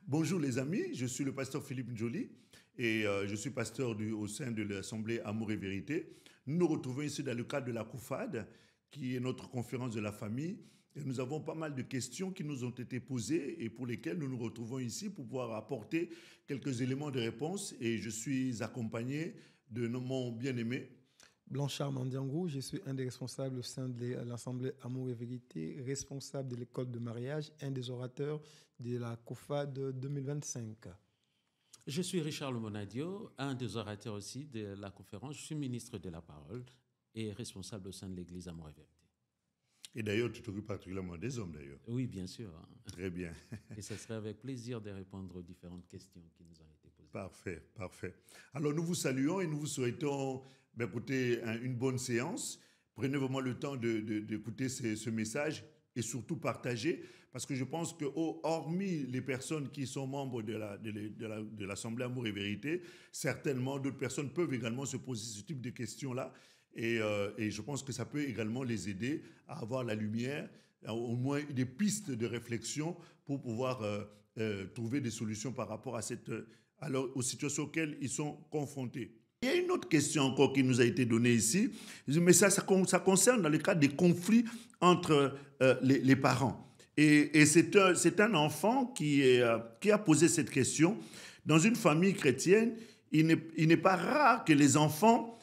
Bonjour les amis, je suis le pasteur Philippe Njoli et je suis pasteur au sein de l'Assemblée Amour et Vérité. Nous nous retrouvons ici dans le cadre de la COUFAD, qui est notre conférence de la famille. Et nous avons pas mal de questions qui nous ont été posées et pour lesquelles nous nous retrouvons ici pour pouvoir apporter quelques éléments de réponse. Et je suis accompagné de mon bien-aimé Blanchard Mandiangou, je suis un des responsables au sein de l'Assemblée Amour et Vérité, responsable de l'école de mariage, un des orateurs de la COFAD 2025. Je suis Richard Lemonadio, un des orateurs aussi de la conférence. Je suis ministre de la Parole et responsable au sein de l'Église Amour et Vérité. Et d'ailleurs, tu t'occupes particulièrement des hommes d'ailleurs. Oui, bien sûr. Très bien. Et ce serait avec plaisir de répondre aux différentes questions qui nous ont été posées. Parfait, parfait. Alors nous vous saluons et nous vous souhaitons écoutez, une bonne séance. Prenez vraiment le temps d'écouter ce message et surtout partager, parce que je pense que hormis les personnes qui sont membres de l'Assemblée Amour et Vérité, certainement d'autres personnes peuvent également se poser ce type de questions-là. Et je pense que ça peut également les aider à avoir la lumière, au moins des pistes de réflexion pour pouvoir trouver des solutions par rapport à aux situations auxquelles ils sont confrontés. Il y a une autre question encore qui nous a été donnée ici, mais ça concerne dans le cadre des conflits entre les parents. Et c'est un enfant qui a posé cette question. Dans une famille chrétienne, il n'est pas rare que les enfants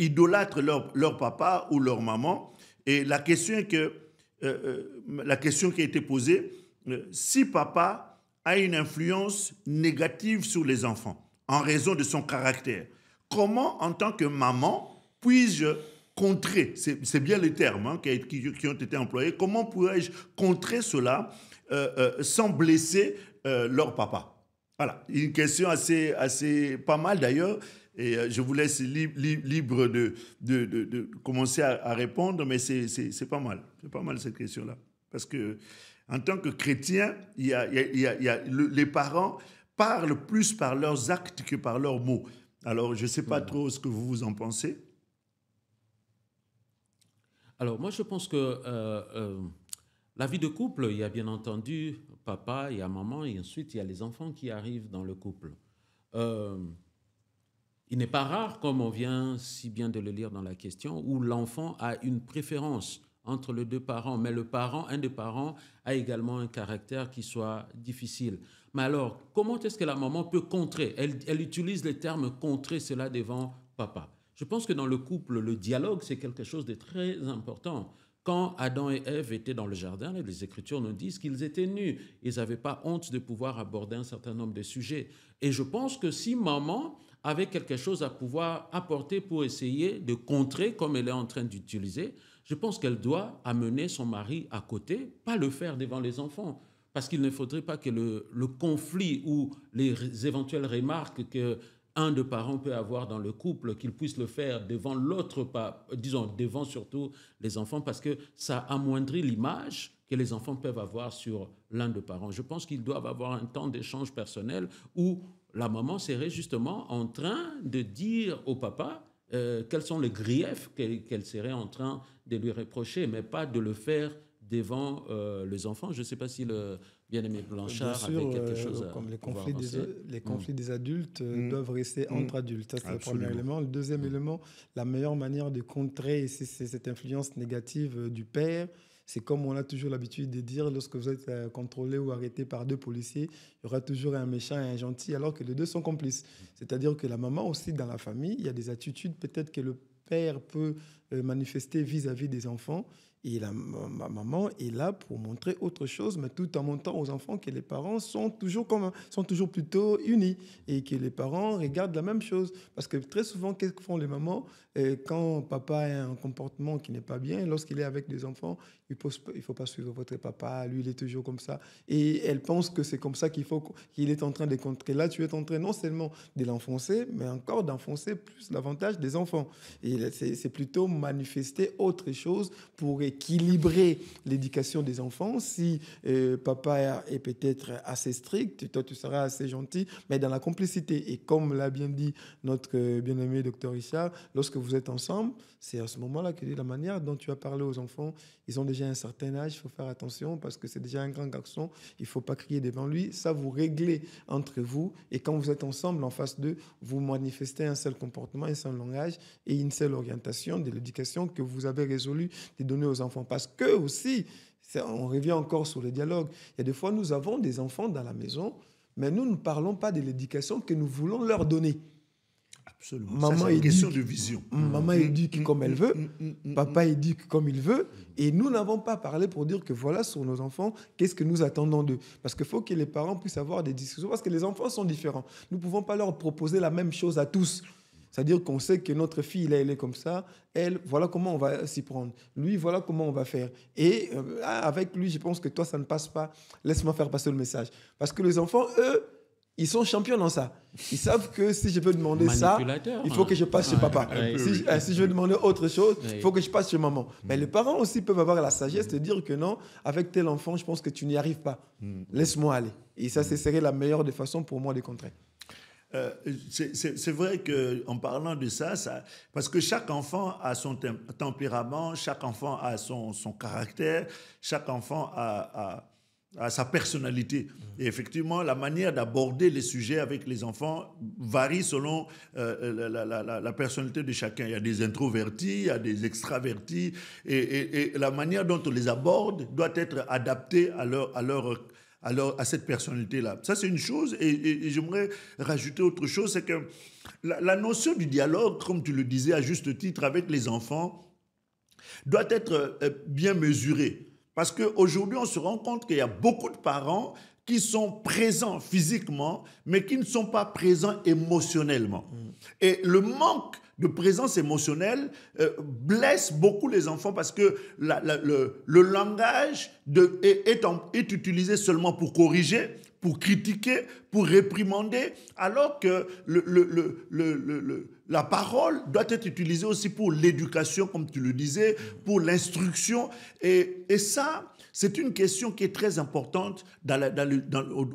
idolâtrent leur papa ou leur maman. Et la question qui a été posée, si papa a une influence négative sur les enfants en raison de son caractère, comment, en tant que maman, puis-je contrer, c'est bien les termes qui ont été employés, comment pourrais-je contrer cela sans blesser leur papa? Voilà, une question assez pas mal d'ailleurs, et je vous laisse libre de commencer à répondre, mais c'est pas mal cette question-là. Parce que en tant que chrétien, les parents parlent plus par leurs actes que par leurs mots. Alors, je ne sais pas trop ce que vous en pensez. Alors, moi, je pense que la vie de couple, il y a bien entendu papa, il y a maman, et ensuite, il y a les enfants qui arrivent dans le couple. Il n'est pas rare, comme on vient si bien de le lire dans la question, où l'enfant a une préférence entre les deux parents, mais un des parents a également un caractère qui soit difficile. Mais alors, comment est-ce que la maman peut contrer? Elle utilise le terme contrer cela devant papa. Je pense que dans le couple, le dialogue, c'est quelque chose de très important. Quand Adam et Ève étaient dans le jardin, les Écritures nous disent qu'ils étaient nus. Ils n'avaient pas honte de pouvoir aborder un certain nombre de sujets. Et je pense que si maman avait quelque chose à pouvoir apporter pour essayer de contrer, comme elle est en train d'utiliser, je pense qu'elle doit amener son mari à côté, pas le faire devant les enfants. Parce qu'il ne faudrait pas que le conflit ou les éventuelles remarques qu'un des parents peut avoir dans le couple, qu'il puisse le faire devant l'autre, disons devant surtout les enfants, parce que ça amoindrit l'image que les enfants peuvent avoir sur l'un des parents. Je pense qu'ils doivent avoir un temps d'échange personnel où la maman serait justement en train de dire au papa quels sont les griefs qu'elle serait en train de lui reprocher, mais pas de le faire devant les enfants. Je ne sais pas si le bien-aimé Blanchard avait quelque chose à comme avancer. Les conflits des adultes doivent rester entre adultes. Ça, c'est le premier Absolument. élément. Le deuxième élément, la meilleure manière de contrer cette influence négative du père, c'est comme on a toujours l'habitude de dire, lorsque vous êtes contrôlé ou arrêté par deux policiers, il y aura toujours un méchant et un gentil, alors que les deux sont complices. C'est-à-dire que la maman aussi, dans la famille, il y a des attitudes peut-être que le père peut manifester vis-à-vis des enfants. Et ma maman est là pour montrer autre chose, mais tout en montrant aux enfants que les parents sont toujours plutôt unis et que les parents regardent la même chose. Parce que très souvent, qu'est-ce que font les mamans quand papa a un comportement qui n'est pas bien, lorsqu'il est avec des enfants, il ne faut pas suivre votre papa, lui il est toujours comme ça. Et elle pense que c'est comme ça qu'il est en train de contrer. Là, tu es en train non seulement de l'enfoncer, mais encore d'enfoncer plus l'avantage des enfants. Et c'est plutôt manifester autre chose pour équilibrer l'éducation des enfants. Si papa est peut-être assez strict, toi tu seras assez gentil, mais dans la complicité. Et comme l'a bien dit notre bien-aimé docteur Richard, lorsque vous êtes ensemble, c'est à ce moment-là que la manière dont tu as parlé aux enfants, ils ont déjà un certain âge, il faut faire attention parce que c'est déjà un grand garçon, il ne faut pas crier devant lui. Ça, vous réglez entre vous. Et quand vous êtes ensemble en face d'eux, vous manifestez un seul comportement, un seul langage et une seule orientation de l'éducation que vous avez résolu de donner aux enfants. Parce que aussi, on revient encore sur le dialogue. Il y a des fois, nous avons des enfants dans la maison, mais nous ne parlons pas de l'éducation que nous voulons leur donner. Absolument. Maman, c'est une question de vision. Maman éduque comme elle veut, papa éduque comme il veut, et nous n'avons pas parlé pour dire que voilà, sur nos enfants, qu'est-ce que nous attendons d'eux. Parce qu'il faut que les parents puissent avoir des discussions, parce que les enfants sont différents. Nous ne pouvons pas leur proposer la même chose à tous. C'est-à-dire qu'on sait que notre fille, elle est comme ça, elle, voilà comment on va s'y prendre. Lui, voilà comment on va faire. Et avec lui, je pense que toi, ça ne passe pas. Laisse-moi faire passer le message. Parce que les enfants, eux, ils sont champions dans ça. Ils savent que si je veux demander ça, il faut que je passe chez papa. Si je veux demander autre chose, il faut que je passe chez maman. Mais les parents aussi peuvent avoir la sagesse de dire que non, avec tel enfant, je pense que tu n'y arrives pas. Laisse-moi aller. Et ça, ce serait la meilleure des façons pour moi de contrer. C'est vrai qu'en parlant de ça, parce que chaque enfant a son tempérament, chaque enfant a son caractère, chaque enfant a sa personnalité. Et effectivement, la manière d'aborder les sujets avec les enfants varie selon la personnalité de chacun. Il y a des introvertis, il y a des extravertis, et la manière dont on les aborde doit être adaptée à cette personnalité-là. Ça, c'est une chose, et j'aimerais rajouter autre chose, c'est que la notion du dialogue, comme tu le disais à juste titre, avec les enfants, doit être bien mesurée. Parce qu'aujourd'hui, on se rend compte qu'il y a beaucoup de parents qui sont présents physiquement, mais qui ne sont pas présents émotionnellement. Et le manque de présence émotionnelle blesse beaucoup les enfants parce que le langage est utilisé seulement pour corriger, pour critiquer, pour réprimander, alors que la parole doit être utilisée aussi pour l'éducation, comme tu le disais, pour l'instruction. Et ça, c'est une question qui est très importante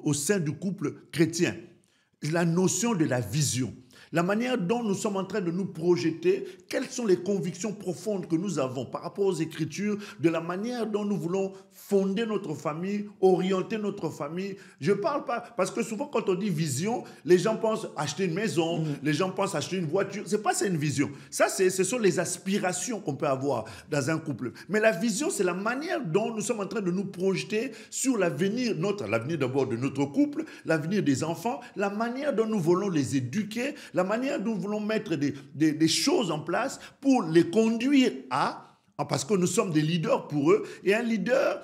au sein du couple chrétien. La notion de la vision. La manière dont nous sommes en train de nous projeter, quelles sont les convictions profondes que nous avons par rapport aux Écritures, de la manière dont nous voulons fonder notre famille, orienter notre famille. Je ne parle pas, parce que souvent quand on dit vision, les gens pensent acheter une maison, les gens pensent acheter une voiture. Ce n'est pas ça une vision. Ça, ce sont les aspirations qu'on peut avoir dans un couple. Mais la vision, c'est la manière dont nous sommes en train de nous projeter sur l'avenir, l'avenir d'abord de notre couple, l'avenir des enfants, la manière dont nous voulons les éduquer, la manière dont nous voulons mettre des choses en place pour les conduire parce que nous sommes des leaders pour eux, et un leader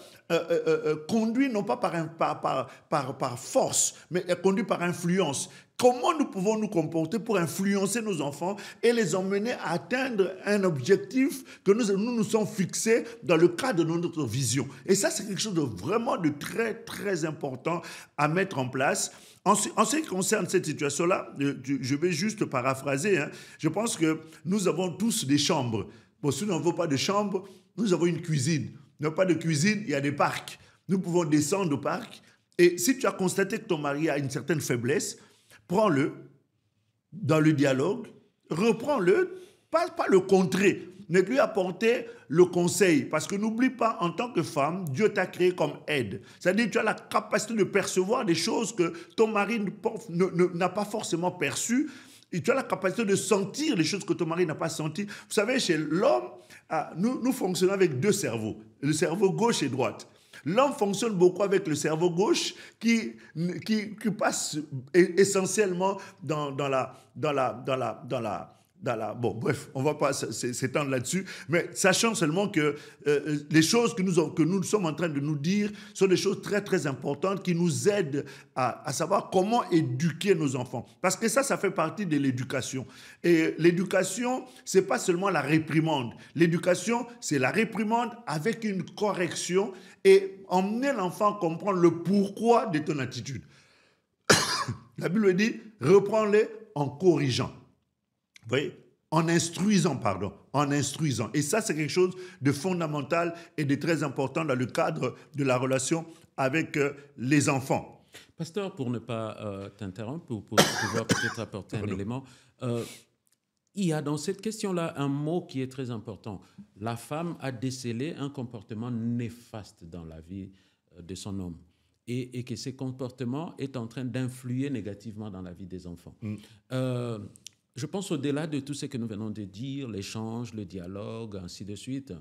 conduit non pas par force, mais conduit par influence. Comment nous pouvons nous comporter pour influencer nos enfants et les emmener à atteindre un objectif que nous sommes fixés dans le cadre de notre vision. Et ça, c'est quelque chose de vraiment de très, très important à mettre en place. En ce qui concerne cette situation-là, je vais juste paraphraser. Je pense que nous avons tous des chambres. Bon, si nous n'avons pas de chambre, nous avons une cuisine. Nous n'avons pas de cuisine, il y a des parcs. Nous pouvons descendre au parc. Et si tu as constaté que ton mari a une certaine faiblesse, prends-le dans le dialogue, reprends-le, pas le contrer, mais lui apporter le conseil. Parce que n'oublie pas, en tant que femme, Dieu t'a créé comme aide. C'est-à-dire que tu as la capacité de percevoir des choses que ton mari n'a pas forcément perçues. Et tu as la capacité de sentir les choses que ton mari n'a pas senties. Vous savez, chez l'homme, nous fonctionnons avec deux cerveaux, le cerveau gauche et droite. L'homme fonctionne beaucoup avec le cerveau gauche qui passe essentiellement dans la... Bon, bref, on ne va pas s'étendre là-dessus, mais sachant seulement que les choses que nous sommes en train de nous dire sont des choses très, très importantes qui nous aident à savoir comment éduquer nos enfants. Parce que ça fait partie de l'éducation. Et l'éducation, ce n'est pas seulement la réprimande. L'éducation, c'est la réprimande avec une correction et emmener l'enfant à comprendre le pourquoi de ton attitude. La Bible dit, reprends-les en corrigeant. Vous voyez, en instruisant, pardon, en instruisant. Et ça, c'est quelque chose de fondamental et de très important dans le cadre de la relation avec les enfants. Pasteur, pour ne pas t'interrompre, pour pouvoir peut-être apporter un élément, il y a dans cette question-là un mot qui est très important. La femme a décelé un comportement néfaste dans la vie de son homme et que ce comportement est en train d'influer négativement dans la vie des enfants. Je pense au-delà de tout ce que nous venons de dire, l'échange, le dialogue, ainsi de suite.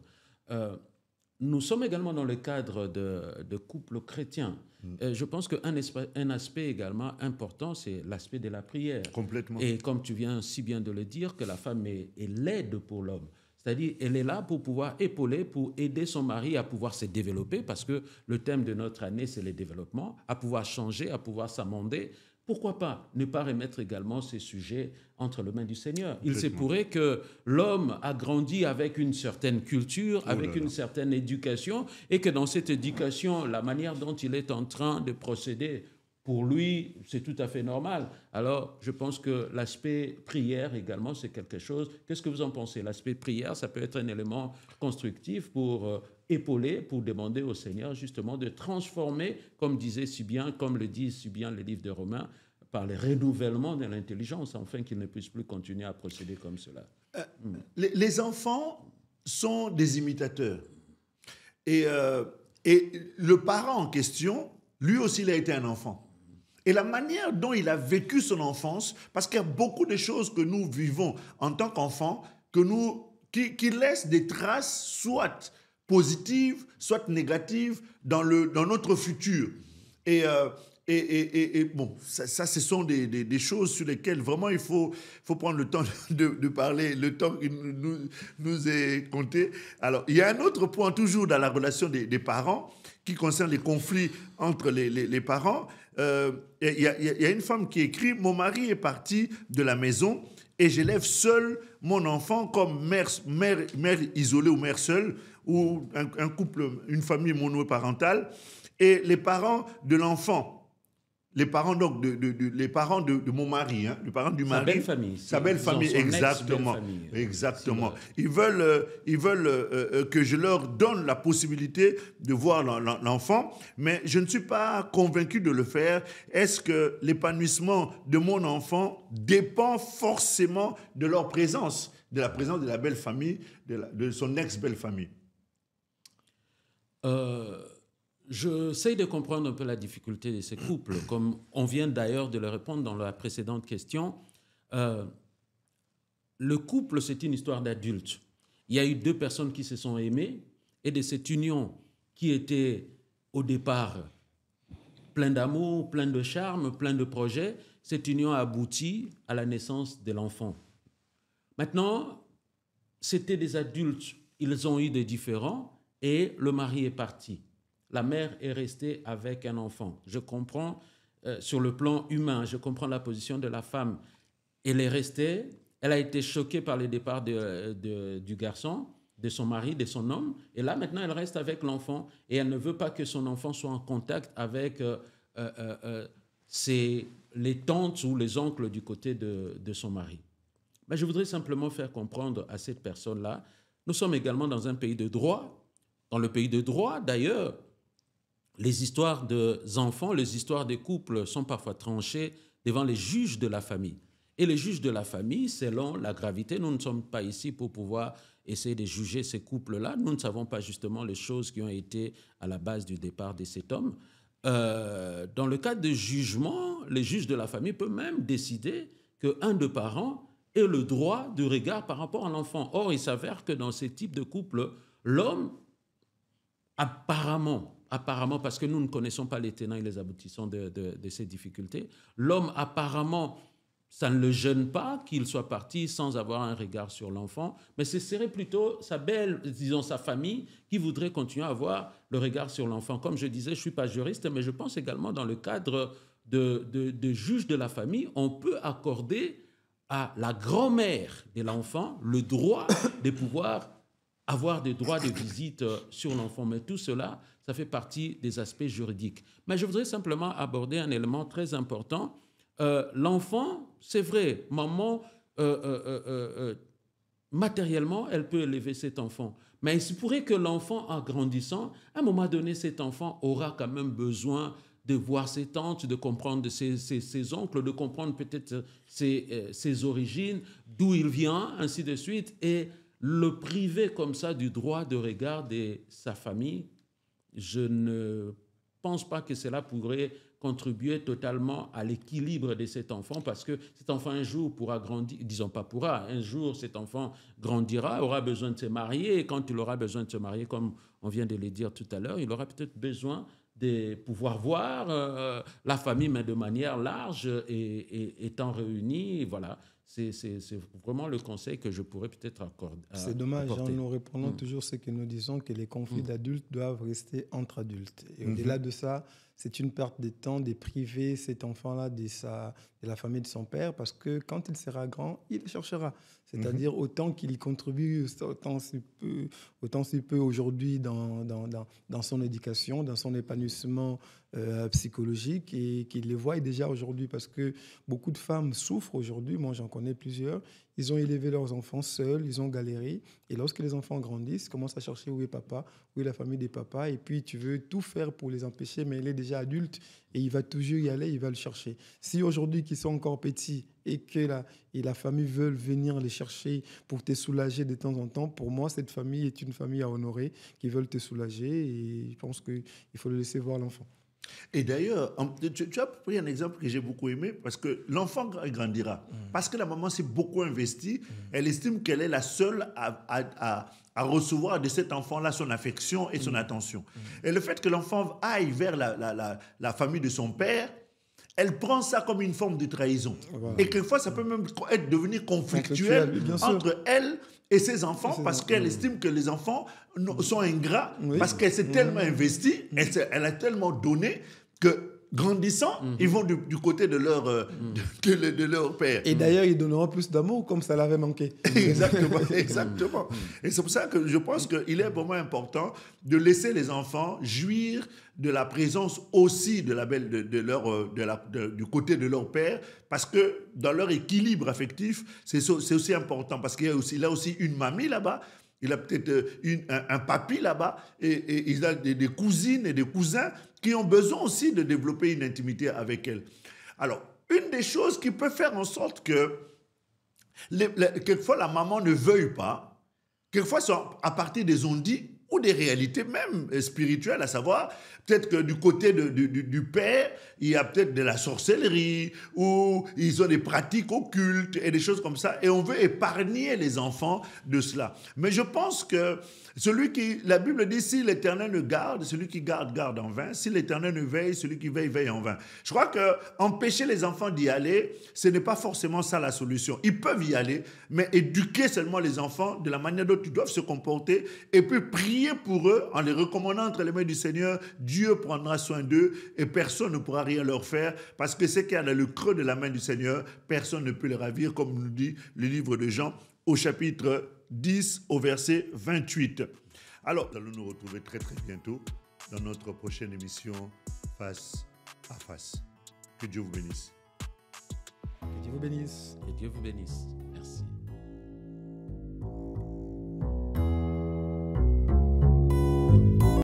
Nous sommes également dans le cadre de couples chrétiens. Je pense qu'un aspect également important, c'est l'aspect de la prière. Complètement. Et comme tu viens si bien de le dire, que la femme est l'aide pour l'homme. C'est-à-dire, elle est là pour pouvoir épauler, pour aider son mari à pouvoir se développer, parce que le thème de notre année, c'est le développement, à pouvoir changer, à pouvoir s'amender. Pourquoi pas ne pas remettre également ces sujets entre les mains du Seigneur? Il se pourrait que l'homme a grandi avec une certaine culture, avec une certaine éducation, et que dans cette éducation, la manière dont il est en train de procéder, pour lui, c'est tout à fait normal. Alors, je pense que l'aspect prière également, c'est quelque chose. Qu'est-ce que vous en pensez? L'aspect prière, ça peut être un élément constructif pour épauler, pour demander au Seigneur justement de transformer, comme disait si bien, comme le dit si bien le livre de Romains, par le renouvellement de l'intelligence, afin qu'il ne puisse plus continuer à procéder comme cela. Les enfants sont des imitateurs. Et le parent en question, lui aussi, il a été un enfant. Et la manière dont il a vécu son enfance, parce qu'il y a beaucoup de choses que nous vivons en tant qu'enfants, qui laissent des traces soit positives, soit négatives dans notre futur. Et bon, ça, ce sont des choses sur lesquelles vraiment il faut prendre le temps de parler, le temps qui nous est compté. Alors, il y a un autre point, toujours dans la relation des parents, qui concerne les conflits entre les parents. Il y a une femme qui écrit « Mon mari est parti de la maison et j'élève seul mon enfant comme mère isolée ou mère seule, ou un couple, une famille monoparentale, et les parents de l'enfant. Les parents donc les parents de mon mari, hein, les parents du mari, sa belle famille, exactement, exactement. Ils veulent que je leur donne la possibilité de voir l'enfant, mais je ne suis pas convaincu de le faire. Est-ce que l'épanouissement de mon enfant dépend forcément de leur présence, de la présence de la belle famille, de son ex-belle famille? J'essaie de comprendre un peu la difficulté de ces couples, comme on vient d'ailleurs de le répondre dans la précédente question. Le couple, c'est une histoire d'adultes. Il y a eu deux personnes qui se sont aimées, et de cette union qui était au départ plein d'amour, plein de charme, plein de projets, cette union a abouti à la naissance de l'enfant. Maintenant, c'était des adultes, ils ont eu des différends, et le mari est parti. La mère est restée avec un enfant. Je comprends sur le plan humain, je comprends la position de la femme. Elle est restée, elle a été choquée par le départ du garçon, de son mari, de son homme. Et là, maintenant, elle reste avec l'enfant et elle ne veut pas que son enfant soit en contact avec les tantes ou les oncles du côté de son mari. Ben, je voudrais simplement faire comprendre à cette personne-là, nous sommes également dans un pays de droit. Dans le pays de droit, d'ailleurs, les histoires d'enfants, les histoires des couples sont parfois tranchées devant les juges de la famille. Et les juges de la famille, selon la gravité, nous ne sommes pas ici pour pouvoir essayer de juger ces couples-là. Nous ne savons pas justement les choses qui ont été à la base du départ de cet homme. Dans le cadre de jugement, les juges de la famille peuvent même décider qu'un des parents ait le droit de regard par rapport à l'enfant. Or, il s'avère que dans ce type de couple, l'homme, apparemment, parce que nous ne connaissons pas les tenants et les aboutissants de ces difficultés, l'homme apparemment, ça ne le gêne pas qu'il soit parti sans avoir un regard sur l'enfant, mais ce serait plutôt sa famille qui voudrait continuer à avoir le regard sur l'enfant. Comme je disais, je ne suis pas juriste, mais je pense également dans le cadre de juge de la famille, on peut accorder à la grand-mère de l'enfant le droit de pouvoir avoir des droits de visite sur l'enfant. Mais tout cela, ça fait partie des aspects juridiques. Mais je voudrais simplement aborder un élément très important. L'enfant, c'est vrai, maman matériellement, elle peut élever cet enfant. Mais il se pourrait que l'enfant, en grandissant, à un moment donné, cet enfant aura quand même besoin de voir ses tantes, de comprendre ses oncles, de comprendre peut-être ses origines, d'où il vient, ainsi de suite. Et le priver comme ça du droit de regard de sa famille, je ne pense pas que cela pourrait contribuer totalement à l'équilibre de cet enfant, parce que cet enfant un jour pourra grandir, disons pas pourra, un jour cet enfant grandira, aura besoin de se marier, et quand il aura besoin de se marier, comme on vient de le dire tout à l'heure, il aura peut-être besoin de pouvoir voir la famille, mais de manière large et étant réunis, voilà. C'est vraiment le conseil que je pourrais peut-être accorder. C'est dommage, nous répondons toujours ce que nous disons, que les conflits d'adultes doivent rester entre adultes. Et au-delà de ça, c'est une perte de temps de priver cet enfant-là de la famille de son père, parce que quand il sera grand, il le cherchera. C'est-à-dire autant qu'il y contribue, autant s'il peut aujourd'hui dans son éducation, dans son épanouissement psychologique, et qu'il les voit déjà aujourd'hui, parce que beaucoup de femmes souffrent aujourd'hui, moi j'en connais plusieurs, ils ont élevé leurs enfants seuls, ils ont galéré, et lorsque les enfants grandissent, ils commencent à chercher où est papa, où est la famille des papas, et puis tu veux tout faire pour les empêcher, mais il est déjà adulte, et il va toujours y aller, il va le chercher. Si aujourd'hui qu'ils sont encore petits, et que la famille veut venir les chercher pour te soulager de temps en temps, pour moi, cette famille est une famille à honorer, qui veulent te soulager, et je pense qu'il faut le laisser voir l'enfant. Et d'ailleurs, tu as pris un exemple que j'ai beaucoup aimé, parce que l'enfant grandira. Parce que la maman s'est beaucoup investie, elle estime qu'elle est la seule à recevoir de cet enfant-là son affection et son attention. Et le fait que l'enfant aille vers la famille de son père, elle prend ça comme une forme de trahison. Voilà. Et quelquefois, ça peut même devenir conflictuel entre elle et ses enfants, parce qu'elle estime que les enfants sont ingrats, parce qu'elle s'est tellement investie, elle a tellement donné que, grandissant, ils vont du côté de leur père. Et d'ailleurs, ils donneront plus d'amour, comme ça l'avait manqué. Exactement, exactement. Et c'est pour ça que je pense qu'il est vraiment important de laisser les enfants jouir de la présence aussi du côté de leur père, parce que dans leur équilibre affectif, c'est aussi important, parce qu'il y a aussi une mamie là-bas, il a peut-être un papy là-bas, et il a des cousines et des cousins qui ont besoin aussi de développer une intimité avec elle. Alors, une des choses qui peut faire en sorte que quelquefois la maman ne veuille pas, quelquefois c'est à partir des on-dit ou des réalités même spirituelles, à savoir peut-être que du côté du père, il y a peut-être de la sorcellerie, ou ils ont des pratiques occultes et des choses comme ça, et on veut épargner les enfants de cela. Mais je pense que la Bible dit, si l'Éternel ne garde, celui qui garde, garde en vain. Si l'Éternel ne veille, celui qui veille, veille en vain. Je crois qu'empêcher les enfants d'y aller, ce n'est pas forcément ça la solution. Ils peuvent y aller, mais éduquer seulement les enfants de la manière dont ils doivent se comporter, et puis prier pour eux en les recommandant entre les mains du Seigneur. Dieu prendra soin d'eux et personne ne pourra rien leur faire, parce que ce qu'il y a dans le creux de la main du Seigneur, personne ne peut les ravir, comme nous dit le livre de Jean au chapitre 10 au verset 28. Alors, nous allons nous retrouver très très bientôt dans notre prochaine émission Face à Face. Que Dieu vous bénisse. Que Dieu vous bénisse. Que Dieu vous bénisse.